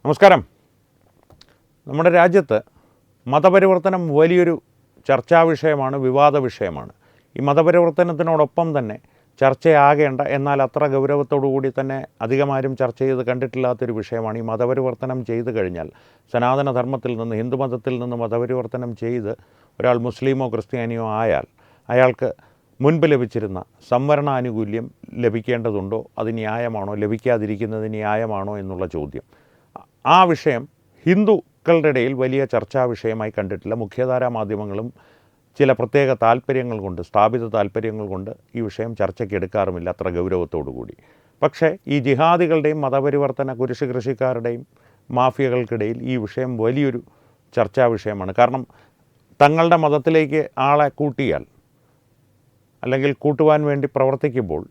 നമസ്കാരം. നമ്മുടെ രാജ്യത്ത് മതപരിവർത്തനം വലിയൊരു ചർച്ചാ വിഷയമാണ്, വിവാദ വിഷയമാണ്. ഈ മതപരിവർത്തനത്തിനോടൊപ്പം തന്നെ ചർച്ചയാകേണ്ട, എന്നാൽ അത്ര ഗൗരവത്തോടു തന്നെ അധികമാരും ചർച്ച ചെയ്ത് കണ്ടിട്ടില്ലാത്തൊരു വിഷയമാണ് ഈ മതപരിവർത്തനം ചെയ്തു കഴിഞ്ഞാൽ സനാതനധർമ്മത്തിൽ നിന്ന്, ഹിന്ദുമതത്തിൽ നിന്ന് മതപരിവർത്തനം ചെയ്ത് ഒരാൾ മുസ്ലിമോ ക്രിസ്ത്യാനിയോ ആയാൽ അയാൾക്ക് മുൻപ് ലഭിച്ചിരുന്ന സംവരണാനുകൂല്യം ലഭിക്കേണ്ടതുണ്ടോ, അത് ന്യായമാണോ, ലഭിക്കാതിരിക്കുന്നത് ന്യായമാണോ എന്നുള്ള ചോദ്യം. ആ വിഷയം ഹിന്ദുക്കളുടെ ഇടയിൽ വലിയ ചർച്ചാ വിഷയമായി കണ്ടിട്ടില്ല. മുഖ്യധാരാ മാധ്യമങ്ങളും ചില പ്രത്യേക താല്പര്യങ്ങൾ കൊണ്ട്, സ്ഥാപിത താല്പര്യങ്ങൾ കൊണ്ട് ഈ വിഷയം ചർച്ചയ്ക്ക് എടുക്കാറുമില്ല അത്ര ഗൗരവത്തോടു കൂടി. പക്ഷേ ഈ ജിഹാദികളുടെയും മതപരിവർത്തന കുരിശ് കൃഷിക്കാരുടെയും മാഫിയകൾക്കിടയിൽ ഈ വിഷയം വലിയൊരു ചർച്ചാ വിഷയമാണ്. കാരണം തങ്ങളുടെ മതത്തിലേക്ക് ആളെ കൂട്ടിയാൽ അല്ലെങ്കിൽ കൂട്ടുവാൻ വേണ്ടി പ്രവർത്തിക്കുമ്പോൾ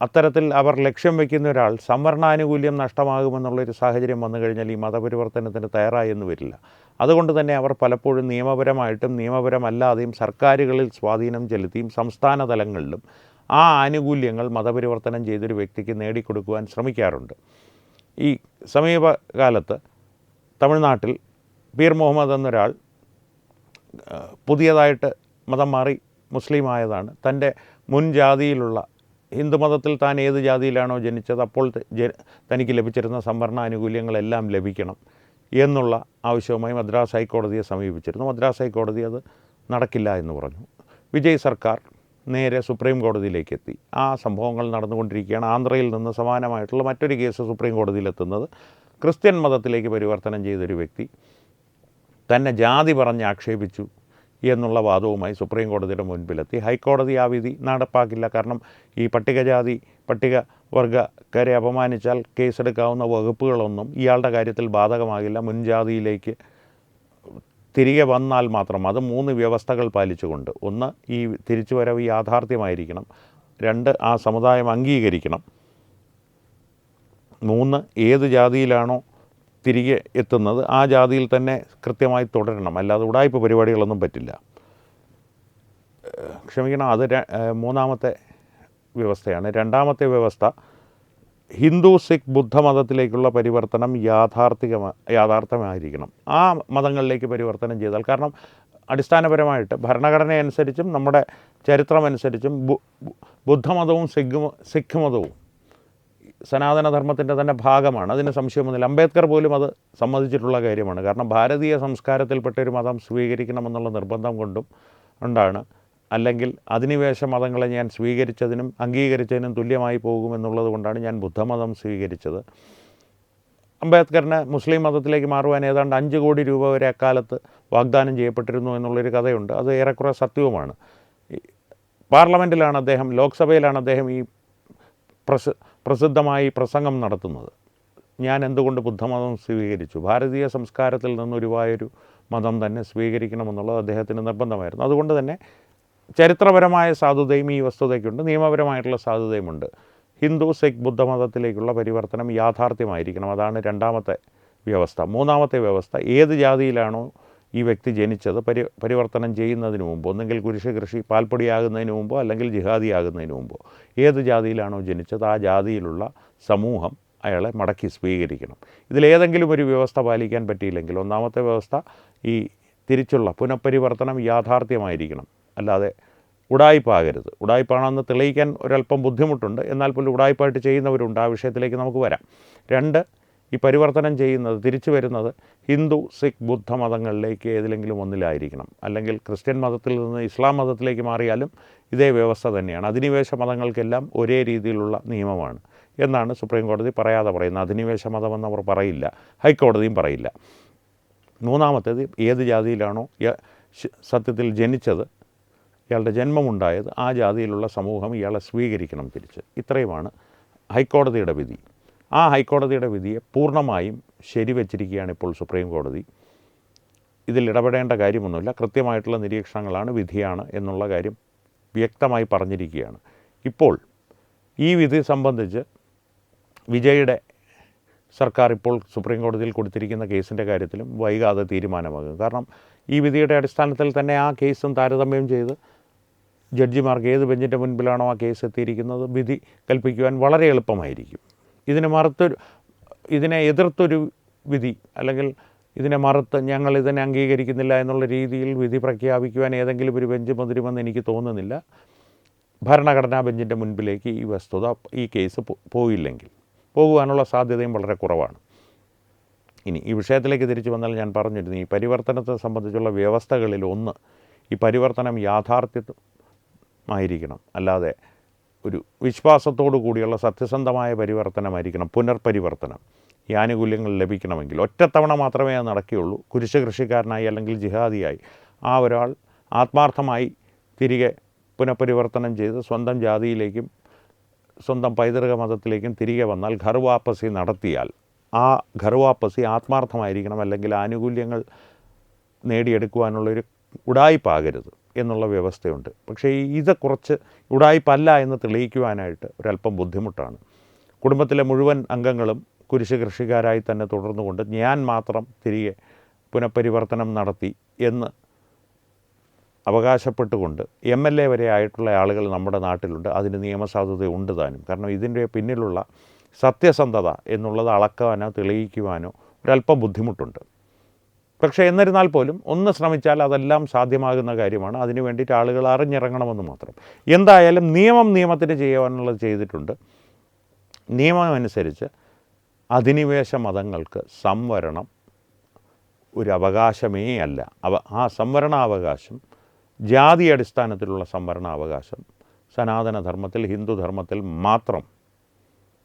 അത്തരത്തിൽ അവർ ലക്ഷ്യം വയ്ക്കുന്ന ഒരാൾ സംവരണാനുകൂല്യം നഷ്ടമാകുമെന്നുള്ളൊരു സാഹചര്യം വന്നു കഴിഞ്ഞാൽ ഈ മതപരിവർത്തനത്തിന് തയ്യാറായെന്ന് വരില്ല. അതുകൊണ്ട് തന്നെ അവർ പലപ്പോഴും നിയമപരമായിട്ടും നിയമപരമല്ലാതെയും സർക്കാരുകളിൽ സ്വാധീനം ചെലുത്തിയും സംസ്ഥാന തലങ്ങളിലും ആ ആനുകൂല്യങ്ങൾ മതപരിവർത്തനം ചെയ്തൊരു വ്യക്തിക്ക് നേടിക്കൊടുക്കുവാൻ ശ്രമിക്കാറുണ്ട്. ഈ സമീപകാലത്ത് തമിഴ്നാട്ടിൽ പീർ മുഹമ്മദ് എന്നൊരാൾ പുതിയതായിട്ട് മതം മാറി മുസ്ലിമായതാണ്. തൻ്റെ മുൻ ജാതിയിലുള്ള ഹിന്ദുമതത്തിൽ താൻ ഏത് ജാതിയിലാണോ ജനിച്ചത് അപ്പോൾ തനിക്ക് ലഭിച്ചിരുന്ന സംവരണ ആനുകൂല്യങ്ങളെല്ലാം ലഭിക്കണം എന്നുള്ള ആവശ്യവുമായി മദ്രാസ് ഹൈക്കോടതിയെ സമീപിച്ചിരുന്നു. മദ്രാസ് ഹൈക്കോടതി അത് നടക്കില്ല എന്ന് പറഞ്ഞു. വിജയ് സർക്കാർ നേരെ സുപ്രീം കോടതിയിലേക്ക് എത്തി. ആ സംഭവങ്ങൾ നടന്നുകൊണ്ടിരിക്കുകയാണ്. ആന്ധ്രയിൽ നിന്ന് സമാനമായിട്ടുള്ള മറ്റൊരു കേസ് സുപ്രീം കോടതിയിലെത്തുന്നത് ക്രിസ്ത്യൻ മതത്തിലേക്ക് പരിവർത്തനം ചെയ്തൊരു വ്യക്തി തന്നെ ജാതി പറഞ്ഞ് ആക്ഷേപിച്ചു എന്നുള്ള വാദവുമായി സുപ്രീം കോടതിയുടെ മുൻപിലെത്തി. ഹൈക്കോടതി ആ വിധി നടപ്പാക്കില്ല. കാരണം ഈ പട്ടികജാതി പട്ടികവർഗക്കാരെ അപമാനിച്ചാൽ കേസെടുക്കാവുന്ന വകുപ്പുകളൊന്നും ഇയാളുടെ കാര്യത്തിൽ ബാധകമാകില്ല. മുൻജാതിയിലേക്ക് തിരികെ വന്നാൽ മാത്രം, അത് 3 വ്യവസ്ഥകൾ പാലിച്ചുകൊണ്ട്: 1, ഈ തിരിച്ചുവരവ് യാഥാർത്ഥ്യമായിരിക്കണം; 2, ആ സമുദായം അംഗീകരിക്കണം; 3, ഏത് ജാതിയിലാണോ തിരികെ എത്തുന്നത് ആ ജാതിയിൽ തന്നെ കൃത്യമായി തുടരണം, അല്ലാതെ ഉടായ്പ പരിപാടികളൊന്നും പറ്റില്ല. ക്ഷമിക്കണം, അത് 3ാമത്തെ വ്യവസ്ഥയാണ്. 2ാമത്തെ വ്യവസ്ഥ ഹിന്ദു, സിഖ്, ബുദ്ധമതത്തിലേക്കുള്ള പരിവർത്തനം യാഥാർത്ഥ്യമായിരിക്കണം. ആ മതങ്ങളിലേക്ക് പരിവർത്തനം ചെയ്താൽ, കാരണം അടിസ്ഥാനപരമായിട്ട് ഭരണഘടനയനുസരിച്ചും നമ്മുടെ ചരിത്രമനുസരിച്ചും ബുദ്ധമതവും സിഖ് മതവും സനാതനധർമ്മത്തിൻ്റെ തന്നെ ഭാഗമാണ്. അതിന് സംശയമൊന്നുമില്ല. അംബേദ്കർ പോലും അത് സമ്മതിച്ചിട്ടുള്ള കാര്യമാണ്. കാരണം ഭാരതീയ സംസ്കാരത്തിൽപ്പെട്ട ഒരു മതം സ്വീകരിക്കണമെന്നുള്ള നിർബന്ധം കൊണ്ടാണ്, അല്ലെങ്കിൽ അധിനിവേശ മതങ്ങളെ ഞാൻ സ്വീകരിച്ചതിനും അംഗീകരിച്ചതിനും തുല്യമായി പോകുമെന്നുള്ളത് കൊണ്ടാണ് ഞാൻ ബുദ്ധമതം സ്വീകരിച്ചത്. അംബേദ്കറിന് മുസ്ലിം മതത്തിലേക്ക് മാറുവാൻ ഏതാണ്ട് 5 കോടി രൂപ വരെ അക്കാലത്ത് വാഗ്ദാനം ചെയ്യപ്പെട്ടിരുന്നു എന്നുള്ളൊരു കഥയുണ്ട്. അത് ഏറെക്കുറെ സത്യവുമാണ്. പാർലമെൻറ്റിലാണ് അദ്ദേഹം, ലോക്സഭയിലാണ് അദ്ദേഹം ഈ പ്രസിദ്ധമായി പ്രസംഗം നടത്തുന്നത്. ഞാൻ എന്തുകൊണ്ട് ബുദ്ധമതം സ്വീകരിച്ചു, ഭാരതീയ സംസ്കാരത്തിൽ നിന്നൊരുവായൊരു മതം തന്നെ സ്വീകരിക്കണമെന്നുള്ളത് അദ്ദേഹത്തിന് നിർബന്ധമായിരുന്നു. അതുകൊണ്ട് തന്നെ ചരിത്രപരമായ സാധുതയും ഈ വസ്തുതയ്ക്കുണ്ട്, നിയമപരമായിട്ടുള്ള സാധുതയുമുണ്ട്. ഹിന്ദു, സിഖ്, ബുദ്ധമതത്തിലേക്കുള്ള പരിവർത്തനം യാഥാർത്ഥ്യമായിരിക്കണം. അതാണ് 2ാമത്തെ വ്യവസ്ഥ. 3ാമത്തെ വ്യവസ്ഥ, ഏത് ജാതിയിലാണോ ഈ വ്യക്തി ജനിച്ചത് പരിവർത്തനം ചെയ്യുന്നതിന് മുമ്പ്, ഒന്നെങ്കിൽ കുരിശ് കൃഷി പാൽപ്പൊടിയാകുന്നതിന് മുമ്പോ അല്ലെങ്കിൽ ജിഹാദിയാകുന്നതിന് മുമ്പോ ഏത് ജാതിയിലാണോ ജനിച്ചത് ആ ജാതിയിലുള്ള സമൂഹം അയാളെ മടക്കി സ്വീകരിക്കണം. ഇതിലേതെങ്കിലും ഒരു വ്യവസ്ഥ പാലിക്കാൻ പറ്റിയില്ലെങ്കിൽ, 1ാമത്തെ വ്യവസ്ഥ ഈ തിരിച്ചുള്ള പുനഃപരിവർത്തനം യാഥാർത്ഥ്യമായിരിക്കണം, അല്ലാതെ ഉടായ്പാകരുത്. ഉടായ്പാണെന്ന് തെളിയിക്കാൻ ഒരല്പം ബുദ്ധിമുട്ടുണ്ട്, എന്നാൽ പോലും ഉടായ്പായിട്ട് ചെയ്യുന്നവരുണ്ട്. ആ വിഷയത്തിലേക്ക് നമുക്ക് വരാം. 2, ഈ പരിവർത്തനം ചെയ്യുന്നത്, തിരിച്ചു വരുന്നത് ഹിന്ദു, സിഖ്, ബുദ്ധ മതങ്ങളിലേക്ക് ഏതിലെങ്കിലും ഒന്നിലായിരിക്കണം. അല്ലെങ്കിൽ ക്രിസ്ത്യൻ മതത്തിൽ നിന്ന് ഇസ്ലാം മതത്തിലേക്ക് മാറിയാലും ഇതേ വ്യവസ്ഥ തന്നെയാണ്. അധിനിവേശ മതങ്ങൾക്കെല്ലാം ഒരേ രീതിയിലുള്ള നിയമമാണ് എന്നാണ് സുപ്രീം കോടതി പറയാതെ പറയുന്നത്. അധിനിവേശ മതമെന്നവർ പറയില്ല, ഹൈക്കോടതിയും പറയില്ല. 3ാമത്തേത്, ഏത് ജാതിയിലാണോ സത്യത്തിൽ ജനിച്ചത്, ഇയാളുടെ ജന്മമുണ്ടായത്, ആ ജാതിയിലുള്ള സമൂഹം ഇയാളെ സ്വീകരിക്കണം തിരിച്ച്. ഇത്രയുമാണ് ഹൈക്കോടതിയുടെ വിധി. ആ ഹൈക്കോടതിയുടെ വിധിയെ പൂർണ്ണമായും ശരിവച്ചിരിക്കുകയാണ് ഇപ്പോൾ സുപ്രീം കോടതി. ഇതിൽ ഇടപെടേണ്ട കാര്യമൊന്നുമില്ല, കൃത്യമായിട്ടുള്ള നിരീക്ഷണങ്ങളാണ്, വിധിയാണ് എന്നുള്ള കാര്യം വ്യക്തമായി പറഞ്ഞിരിക്കുകയാണ്. ഇപ്പോൾ ഈ വിധി സംബന്ധിച്ച് വിജയുടെ സർക്കാർ ഇപ്പോൾ സുപ്രീം കോടതിയിൽ കൊടുത്തിരിക്കുന്ന കേസിൻ്റെ കാര്യത്തിലും വൈകാതെ തീരുമാനമാകും. കാരണം ഈ വിധിയുടെ അടിസ്ഥാനത്തിൽ തന്നെ ആ കേസും താരതമ്യം ചെയ്ത് ജഡ്ജിമാർക്ക് ഏത് ബെഞ്ചിൻ്റെ മുൻപിലാണോ ആ കേസ് എത്തിയിരിക്കുന്നത് വിധി കൽപ്പിക്കുവാൻ വളരെ എളുപ്പമായിരിക്കും. ഇതിനെ എതിർത്തൊരു വിധി അല്ലെങ്കിൽ ഇതിനെ മറുത്ത് ഞങ്ങൾ ഇതിനെ അംഗീകരിക്കുന്നില്ല എന്നുള്ള രീതിയിൽ വിധി പ്രഖ്യാപിക്കുവാൻ ഏതെങ്കിലും ഒരു ബെഞ്ച് മുതിരുമെന്ന് എനിക്ക് തോന്നുന്നില്ല. ഭരണഘടനാ ബെഞ്ചിൻ്റെ മുൻപിലേക്ക് ഈ കേസ് പോയില്ലെങ്കിൽ പോകുവാനുള്ള സാധ്യതയും വളരെ കുറവാണ്. ഇനി ഈ വിഷയത്തിലേക്ക് തിരിച്ചു വന്നാൽ ഞാൻ പറഞ്ഞിരുന്നു, ഈ പരിവർത്തനത്തെ സംബന്ധിച്ചുള്ള വ്യവസ്ഥകളിൽ ഒന്ന്, ഈ പരിവർത്തനം യാഥാർത്ഥ്യമായിരിക്കണം, അല്ലാതെ ഒരു വിശ്വാസത്തോടു കൂടിയുള്ള സത്യസന്ധമായ പരിവർത്തനമായിരിക്കണം. പുനർപരിവർത്തനം, ഈ ആനുകൂല്യങ്ങൾ ലഭിക്കണമെങ്കിൽ ഒറ്റത്തവണ മാത്രമേ അത് നടക്കുകയുള്ളൂ. കുരിശ് കൃഷിക്കാരനായി അല്ലെങ്കിൽ ജിഹാദിയായി ഒരാൾ ആത്മാർത്ഥമായി തിരികെ പുനഃപരിവർത്തനം ചെയ്ത് സ്വന്തം ജാതിയിലേക്കും സ്വന്തം പൈതൃക മതത്തിലേക്കും തിരികെ വന്നാൽ ഘർവാപ്പസി നടത്തിയാൽ ആ ഘർവാപ്പസി ആത്മാർത്ഥമായിരിക്കണം, അല്ലെങ്കിൽ ആനുകൂല്യങ്ങൾ നേടിയെടുക്കുവാനുള്ളൊരു ഉടായിപ്പാകരുത് എന്നുള്ള വ്യവസ്ഥയുണ്ട്. പക്ഷേ ഇത് കുറച്ച് ഉടായിപ്പല്ല എന്ന് തെളിയിക്കുവാനായിട്ട് ഒരല്പം ബുദ്ധിമുട്ടാണ്. കുടുംബത്തിലെ മുഴുവൻ അംഗങ്ങളും കുരിശ് കൃഷിക്കാരായി തന്നെ തുടർന്നുകൊണ്ട് ഞാൻ മാത്രം തിരികെ പുനഃപരിവർത്തനം നടത്തി എന്ന് അവകാശപ്പെട്ടുകൊണ്ട് MLA വരെ ആയിട്ടുള്ള ആളുകൾ നമ്മുടെ നാട്ടിലുണ്ട്. അതിന് നിയമസാധുത ഉണ്ട് താനും. കാരണം ഇതിൻ്റെ പിന്നിലുള്ള സത്യസന്ധത എന്നുള്ളത് അളക്കാനോ തെളിയിക്കുവാനോ ഒരല്പം ബുദ്ധിമുട്ടുണ്ട്. പക്ഷേ എന്നിരുന്നാൽ പോലും ഒന്ന് ശ്രമിച്ചാൽ അതെല്ലാം സാധ്യമാകുന്ന കാര്യമാണ്. അതിനു വേണ്ടിയിട്ട് ആളുകൾ അറിഞ്ഞിറങ്ങണമെന്ന് മാത്രം. എന്തായാലും നിയമത്തിന് ചെയ്യാനുള്ളത് ചെയ്തിട്ടുണ്ട്. നിയമമനുസരിച്ച് അധിനിവേശ മതങ്ങൾക്ക് സംവരണം ഒരു അവകാശമേ അല്ല. ആ സംവരണാവകാശം, ജാതി അടിസ്ഥാനത്തിലുള്ള സംവരണാവകാശം സനാതനധർമ്മത്തിൽ, ഹിന്ദുധർമ്മത്തിൽ മാത്രം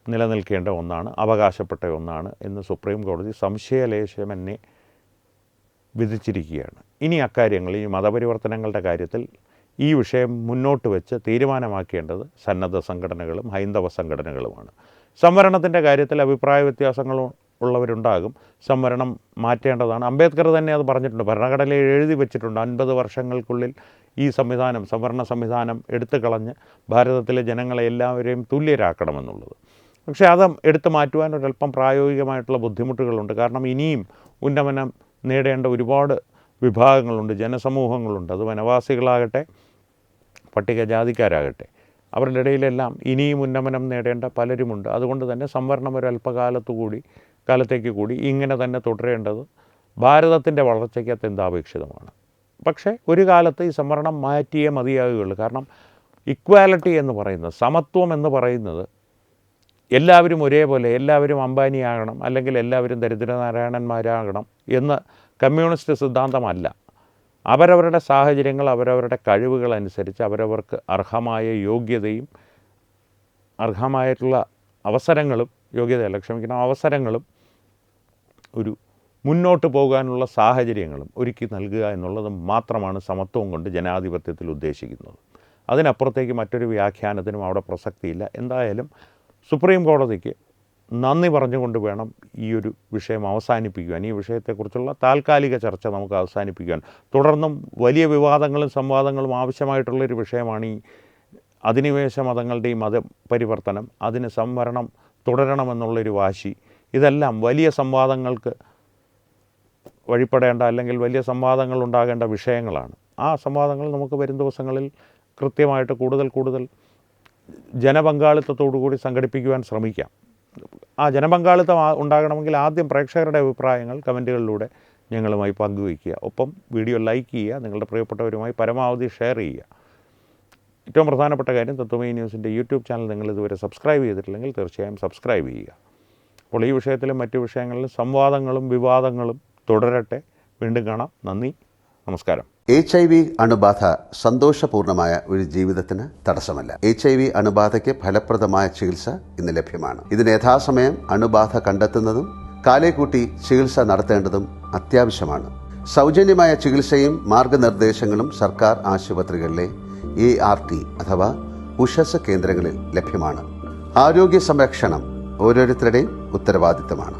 നിലനിൽക്കേണ്ട ഒന്നാണ്, അവകാശപ്പെട്ട ഒന്നാണ് എന്ന് സുപ്രീം കോടതി സംശയലേശമെന്നെ വിധിച്ചിരിക്കുകയാണ്. ഇനി അക്കാര്യങ്ങൾ, ഈ മതപരിവർത്തനങ്ങളുടെ കാര്യത്തിൽ ഈ വിഷയം മുന്നോട്ട് വെച്ച് തീരുമാനമാക്കേണ്ടത് സന്നദ്ധ സംഘടനകളും ഹൈന്ദവ സംഘടനകളുമാണ്. സംവരണത്തിൻ്റെ കാര്യത്തിൽ അഭിപ്രായ വ്യത്യാസങ്ങളും ഉള്ളവരുണ്ടാകും. സംവരണം മാറ്റേണ്ടതാണ്. അംബേദ്കർ തന്നെ അത് പറഞ്ഞിട്ടുണ്ട്, ഭരണഘടനയിൽ എഴുതി വെച്ചിട്ടുണ്ട്. 50 വർഷങ്ങൾക്കുള്ളിൽ ഈ സംവരണ സംവിധാനം എടുത്തു കളഞ്ഞ് ഭാരതത്തിലെ ജനങ്ങളെ എല്ലാവരെയും തുല്യരാക്കണമെന്നുള്ളത്. പക്ഷേ അത് എടുത്തു മാറ്റുവാൻ ഒരല്പം പ്രായോഗികമായിട്ടുള്ള ബുദ്ധിമുട്ടുകളുണ്ട്. കാരണം ഇനിയും ഉന്നമനം നേടേണ്ട ഒരുപാട് വിഭാഗങ്ങളുണ്ട്, ജനസമൂഹങ്ങളുണ്ട്. അത് വനവാസികളാകട്ടെ പട്ടികജാതിക്കാരാകട്ടെ, അവരുടെ ഇടയിലെല്ലാം ഇനിയും ഉന്നമനം നേടേണ്ട പലരുമുണ്ട്. അതുകൊണ്ട് തന്നെ സംവരണം ഒരു കാലത്തേക്ക് കൂടി ഇങ്ങനെ തന്നെ തുടരേണ്ടത് ഭാരതത്തിൻ്റെ വളർച്ചയ്ക്ക് അത്യന്താപേക്ഷിതമാണ്. പക്ഷേ ഒരു കാലത്ത് ഈ സംവരണം മാറ്റിയേ മതിയാകുകയുള്ളൂ. കാരണം ഇക്വാലിറ്റി എന്ന് പറയുന്നത്, സമത്വം എന്ന് പറയുന്നത്, എല്ലാവരും ഒരേപോലെ, എല്ലാവരും അംബാനിയാകണം അല്ലെങ്കിൽ എല്ലാവരും ദരിദ്രനാരായണന്മാരാകണം എന്ന് കമ്മ്യൂണിസ്റ്റ് സിദ്ധാന്തമല്ല. അവരവരുടെ സാഹചര്യങ്ങൾ, അവരവരുടെ കഴിവുകളനുസരിച്ച് അവരവർക്ക് അർഹമായ യോഗ്യതയും അർഹമായിട്ടുള്ള അവസരങ്ങളും, അവസരങ്ങളും ഒരു മുന്നോട്ട് പോകാനുള്ള സാഹചര്യങ്ങളും ഒരുക്കി നൽകുക എന്നുള്ളത് മാത്രമാണ് സമത്വം കൊണ്ട് ജനാധിപത്യത്തിൽ ഉദ്ദേശിക്കുന്നത്. അതിനപ്പുറത്തേക്ക് മറ്റൊരു വ്യാഖ്യാനത്തിനും അവിടെ പ്രസക്തിയില്ല. എന്തായാലും സുപ്രീം കോടതിക്ക് നന്ദി പറഞ്ഞുകൊണ്ട് വേണം ഈ ഒരു വിഷയം അവസാനിപ്പിക്കുവാൻ. ഈ വിഷയത്തെക്കുറിച്ചുള്ള താൽക്കാലിക ചർച്ച നമുക്ക് അവസാനിപ്പിക്കുവാൻ. തുടർന്നും വലിയ വിവാദങ്ങളും സംവാദങ്ങളും ആവശ്യമായിട്ടുള്ളൊരു വിഷയമാണ് ഈ അധിനിവേശ മതങ്ങളുടെ ഈ മതപരിവർത്തനം, അതിന് സംവരണം തുടരണമെന്നുള്ളൊരു വാശി. ഇതെല്ലാം വലിയ സംവാദങ്ങൾക്ക് വഴിപ്പെടേണ്ട അല്ലെങ്കിൽ വലിയ സംവാദങ്ങൾ ഉണ്ടാകേണ്ട വിഷയങ്ങളാണ്. ആ സംവാദങ്ങൾ നമുക്ക് വരും ദിവസങ്ങളിൽ കൃത്യമായിട്ട് കൂടുതൽ ജനപങ്കാളിത്തത്തോടു കൂടി സംഘടിപ്പിക്കുവാൻ ശ്രമിക്കാം. ആ ജനപങ്കാളിത്തം ഉണ്ടാകണമെങ്കിൽ ആദ്യം പ്രേക്ഷകരുടെ അഭിപ്രായങ്ങൾ കമൻറ്റുകളിലൂടെ ഞങ്ങളുമായി പങ്കുവയ്ക്കുക. ഒപ്പം വീഡിയോ ലൈക്ക് ചെയ്യുക, നിങ്ങളുടെ പ്രിയപ്പെട്ടവരുമായി പരമാവധി ഷെയർ ചെയ്യുക. ഏറ്റവും പ്രധാനപ്പെട്ട കാര്യം, തത്വമയി ന്യൂസിൻ്റെ യൂട്യൂബ് ചാനൽ നിങ്ങൾ ഇതുവരെ സബ്സ്ക്രൈബ് ചെയ്തിട്ടില്ലെങ്കിൽ തീർച്ചയായും സബ്സ്ക്രൈബ് ചെയ്യുക. അപ്പോൾ ഈ വിഷയത്തിലും മറ്റു വിഷയങ്ങളിലും സംവാദങ്ങളും വിവാദങ്ങളും തുടരട്ടെ. വീണ്ടും കാണാം. നന്ദി, നമസ്കാരം. HIV അണുബാധ സന്തോഷപൂർണമായ ഒരു ജീവിതത്തിന് തടസ്സമല്ല. HIV അണുബാധയ്ക്ക് ഫലപ്രദമായ ചികിത്സ ഇന്ന് ലഭ്യമാണ്. ഇതിന് യഥാസമയം അണുബാധ കണ്ടെത്തുന്നതും കാലേക്കൂട്ടി ചികിത്സ നടത്തേണ്ടതും അത്യാവശ്യമാണ്. സൗജന്യമായ ചികിത്സയും മാർഗനിർദ്ദേശങ്ങളും സർക്കാർ ആശുപത്രികളിലെ ART അഥവാ ഉഷസ് കേന്ദ്രങ്ങളിൽ ലഭ്യമാണ്. ആരോഗ്യ സംരക്ഷണം ഓരോരുത്തരുടെയും ഉത്തരവാദിത്തമാണ്.